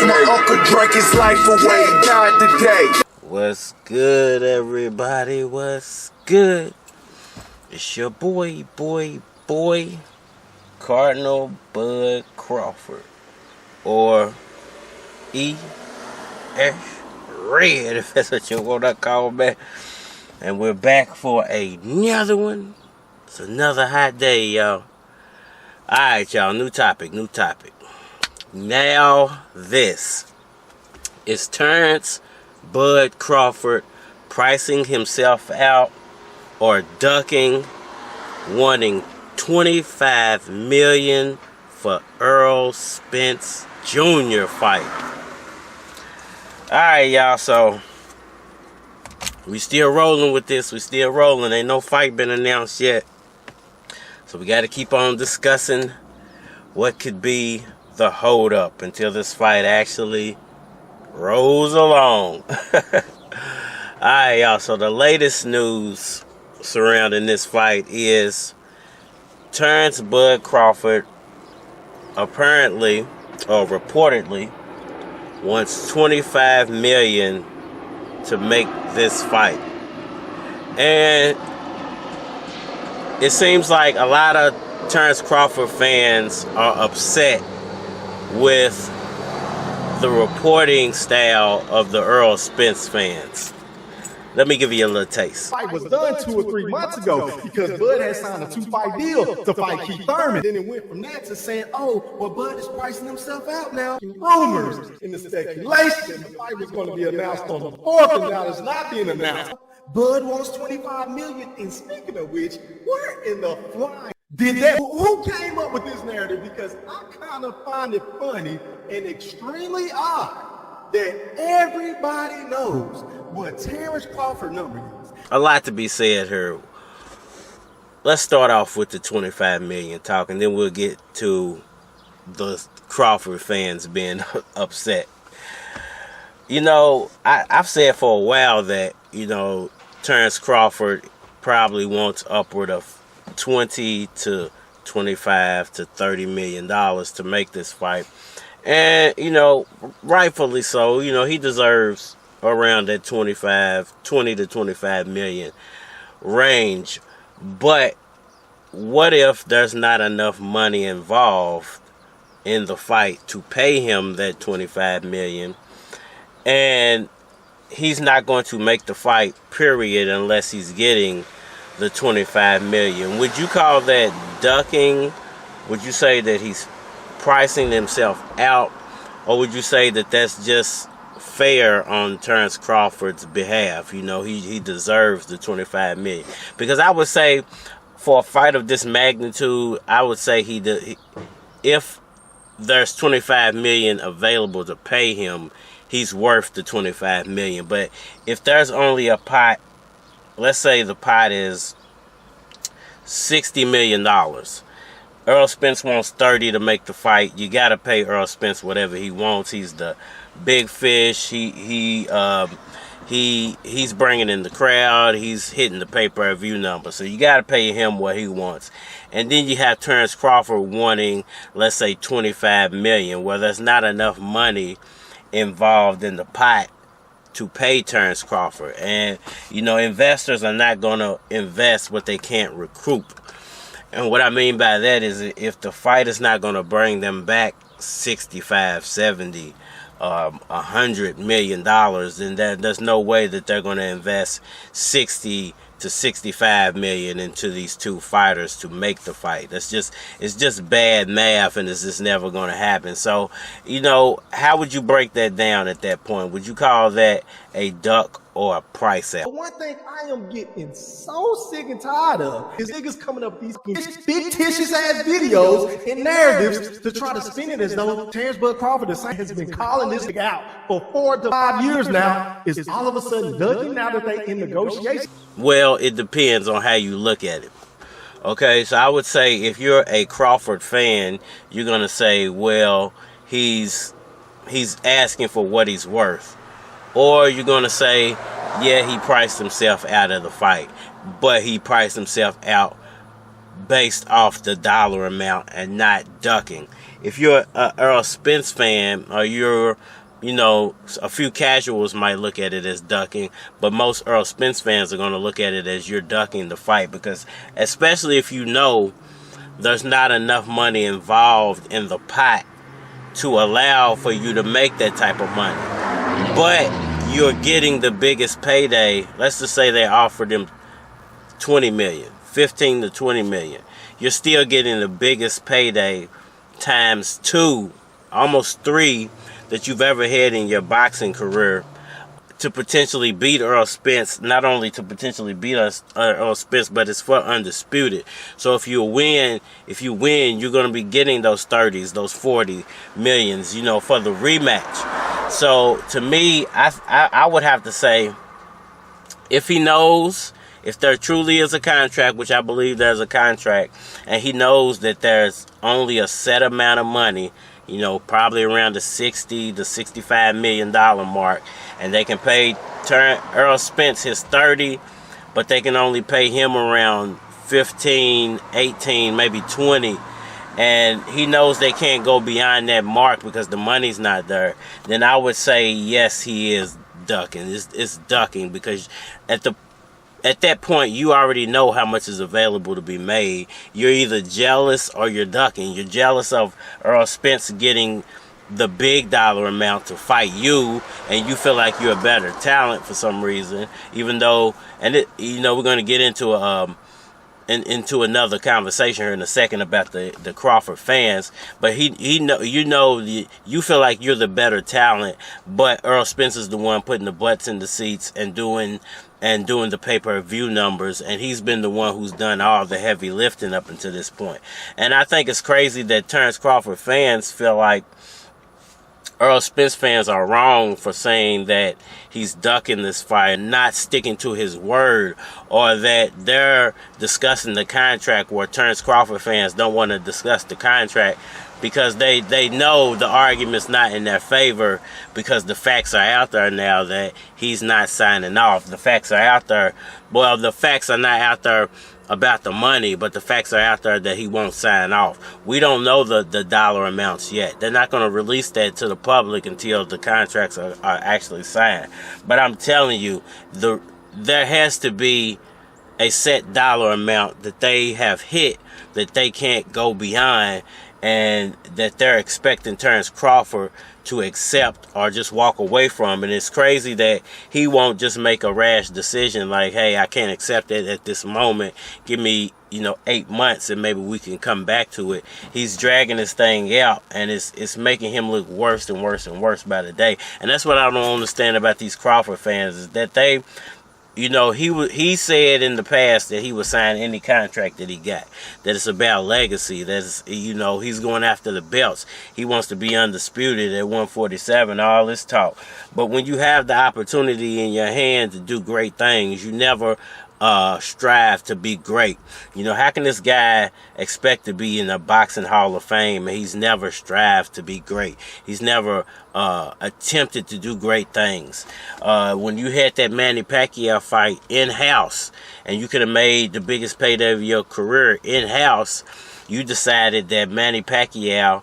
my uncle drank his life away, he died today. What's good, everybody? What's good? It's your boy, Cardinal Bud Crawford, or E.S. Red, if that's what you want to call me. And we're back for another one. It's another hot day, y'all. Alright, y'all, new topic. Now this is Terence Bud Crawford pricing himself out or ducking, wanting $25 million for Errol Spence Jr. fight. Alright, y'all, so we still rolling with this. Ain't no fight been announced yet. So we got to keep on discussing what could be the hold up until this fight actually rolls along. Alright, y'all, so the latest news surrounding this fight is Terence Bud Crawford apparently or reportedly wants $25 million to make this fight. And it seems like a lot of Terence Crawford fans are upset with the reporting style of the Errol Spence fans. Let me give you a little taste. The fight was done 2 or 3 months ago because Bud had signed a 2-fight deal to fight Keith Thurman. Then it went from that to saying, oh, well, Bud is pricing himself out now. Rumors in the speculation, the fight was going to be announced on the 4th, and now it's not being announced. Bud wants $25 million. And speaking of which, where in the flying did that? Who came up with this narrative? Because I kind of find it funny and extremely odd that everybody knows what Terence Crawford number is. A lot to be said here. Let's start off with the $25 million talk, and then we'll get to the Crawford fans being upset. You know, I've said for a while that, you know, Terence Crawford probably wants upward of $20 to $25 to $30 million to make this fight. And, you know, rightfully so. You know, he deserves around that 20 to 25 million range. But what if there's not enough money involved in the fight to pay him that 25 million, and he's not going to make the fight, period, unless he's getting the 25 million? Would you call that ducking? Would you say that he's pricing himself out, or would you say that that's just fair on Terence Crawford's behalf? You know, he deserves the 25 million. Because I would say for a fight of this magnitude, I would say if there's 25 million available to pay him, he's worth the 25 million. But if there's only a pot, let's say the pot is $60 million. Errol Spence wants 30 to make the fight. You got to pay Errol Spence whatever he wants. He's the big fish. He's bringing in the crowd. He's hitting the pay-per-view number. So you got to pay him what he wants. And then you have Terence Crawford wanting, let's say, 25 million. Well, there's not enough money involved in the pot to pay Terence Crawford. And, you know, investors are not going to invest what they can't recoup. And what I mean by that is, if the fight is not going to bring them back 65, 70, $100 million, then there's no way that they're going to invest 60 to 65 million into these two fighters to make the fight. It's just bad math, and it's just never going to happen. So, you know, how would you break that down at that point? Would you call that a duck or a price out? One thing I am getting so sick and tired of is niggas coming up with these fictitious ass videos and narratives to try to spin it as though Terence Bud Crawford has been calling this nigga out for 4 to 5 years now. Is all of a sudden ducking now that they in negotiations? Well, it depends on how you look at it. Okay, so I would say if you're a Crawford fan, you're gonna say, well, he's asking for what he's worth. Or you're going to say, yeah, he priced himself out of the fight. But he priced himself out based off the dollar amount and not ducking. If you're a Errol Spence fan, or you're, a few casuals might look at it as ducking, but most Errol Spence fans are going to look at it as you're ducking the fight, because especially if you know there's not enough money involved in the pot to allow for you to make that type of money, but you're getting the biggest payday. Let's just say they offered him 20 million, 15 to 20 million. You're still getting the biggest payday times 2, almost 3 that you've ever had in your boxing career to potentially beat Errol Spence. Not only to potentially beat Errol Spence, but it's for undisputed. So if you win, you're going to be getting those 30s, those 40 millions, for the rematch. So to me, I would have to say, if he knows, if there truly is a contract, which I believe there's a contract, and he knows that there's only a set amount of money, probably around the $60 to $65 million mark, and they can pay Errol Spence his 30, but they can only pay him around 15, 18, maybe 20, and he knows they can't go beyond that mark because the money's not there, then I would say yes, he is ducking. It's ducking, because at that point, you already know how much is available to be made. You're either jealous or you're ducking. You're jealous of Errol Spence getting the big dollar amount to fight you, and you feel like you're a better talent for some reason, even though, we're going to get into another conversation here in a second about the Crawford fans, but you feel like you're the better talent, but Errol Spence is the one putting the butts in the seats and doing the pay-per-view numbers, and he's been the one who's done all the heavy lifting up until this point. And I think it's crazy that Terence Crawford fans feel like Errol Spence fans are wrong for saying that he's ducking this fight, not sticking to his word, or that they're discussing the contract where Terence Crawford fans don't want to discuss the contract because they know the argument's not in their favor, because the facts are out there now that he's not signing off. The facts are out there. Well, the facts are not out there about the money, but the facts are out there that he won't sign off. We don't know the dollar amounts yet. They're not going to release that to the public until the contracts are actually signed. But I'm telling you, there has to be a set dollar amount that they have hit that they can't go beyond, and that they're expecting Terence Crawford to accept or just walk away from. And it's crazy that he won't just make a rash decision like, hey, I can't accept it at this moment. Give me, 8 months and maybe we can come back to it. He's dragging this thing out, and it's making him look worse and worse and worse by the day. And that's what I don't understand about these Crawford fans, is that they, he said in the past that he would sign any contract that he got, that it's about legacy, that it's, he's going after the belts. He wants to be undisputed at 147, all this talk. But when you have the opportunity in your hand to do great things, you never strive to be great. How can this guy expect to be in the boxing Hall of Fame and he's never strived to be great? He's never attempted to do great things. When you had that Manny Pacquiao fight in-house, and you could have made the biggest payday of your career in-house, you decided that Manny Pacquiao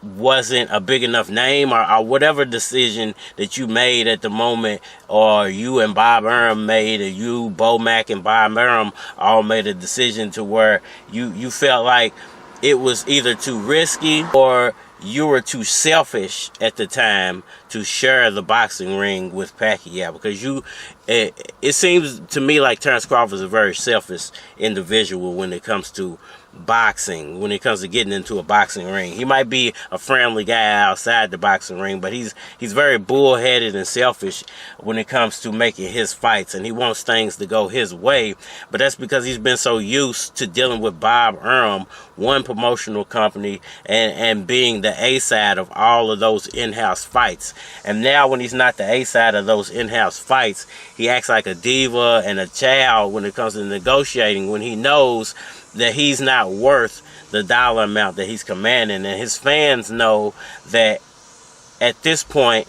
wasn't a big enough name, or whatever decision that you made at the moment, or you and Bob Arum made, or you, Bo Mack, and Bob Arum all made a decision to where you felt like it was either too risky or you were too selfish at the time to share the boxing ring with Pacquiao, because it seems to me like Terence Crawford is a very selfish individual when it comes to boxing, when it comes to getting into a boxing ring. He might be a friendly guy outside the boxing ring, but he's very bullheaded and selfish when it comes to making his fights, and he wants things to go his way. But that's because he's been so used to dealing with Bob Arum, one promotional company, and being the A side of all of those in-house fights. And now when he's not the A side of those in-house fights, he acts like a diva and a child when it comes to negotiating, when he knows that he's not worth the dollar amount that he's commanding. And his fans know that at this point,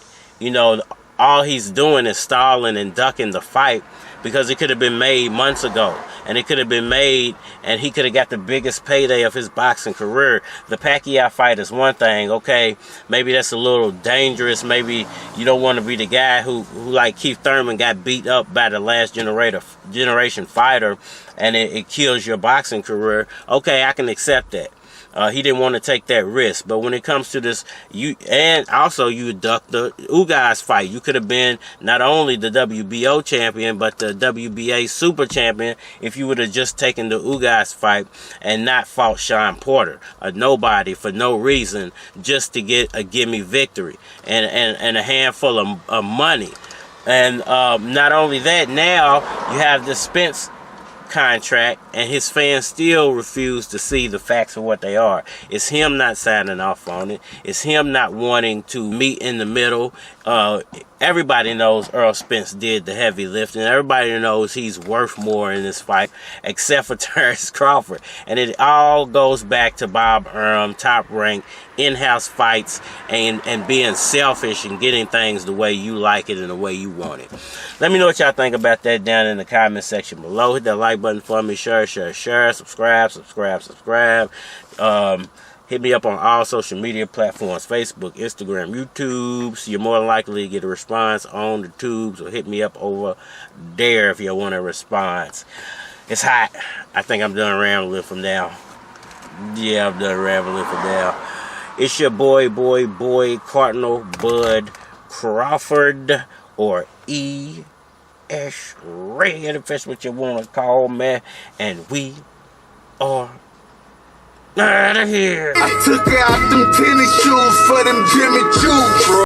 all he's doing is stalling and ducking the fight, because it could have been made months ago. and it could have been made, and he could have got the biggest payday of his boxing career. The Pacquiao fight is one thing. Okay, maybe that's a little dangerous. Maybe you don't want to be the guy who like Keith Thurman, got beat up by the last generation fighter, and it kills your boxing career. Okay, I can accept that. He didn't want to take that risk. But when it comes to this, you ducked the Ugas fight. You could have been not only the WBO champion, but the WBA super champion if you would have just taken the Ugas fight and not fought Shawn Porter, a nobody, for no reason, just to get a gimme victory and a handful of money. And not only that, now you have the Spence contract, and his fans still refuse to see the facts of what they are. It's him not signing off on it. It's him not wanting to meet in the middle. Everybody knows Errol Spence did the heavy lifting. Everybody knows he's worth more in this fight, except for Terence Crawford. And it all goes back to Bob Arum, Top Rank, in-house fights, and being selfish and getting things the way you like it and the way you want it. Let me know what y'all think about that down in the comment section below. Hit that like button for me. Share. Subscribe. Hit me up on all social media platforms, Facebook, Instagram, YouTube. So you're more likely to get a response on the tubes, or hit me up over there if you want a response. It's hot. I think I'm done rambling from now. Yeah, I'm done rambling from now. It's your boy, Cardinal Bud Crawford, or E.H. Red, if that's what you want to call me. And we are out of here. I took out them tennis shoes for them Jimmy Choo's.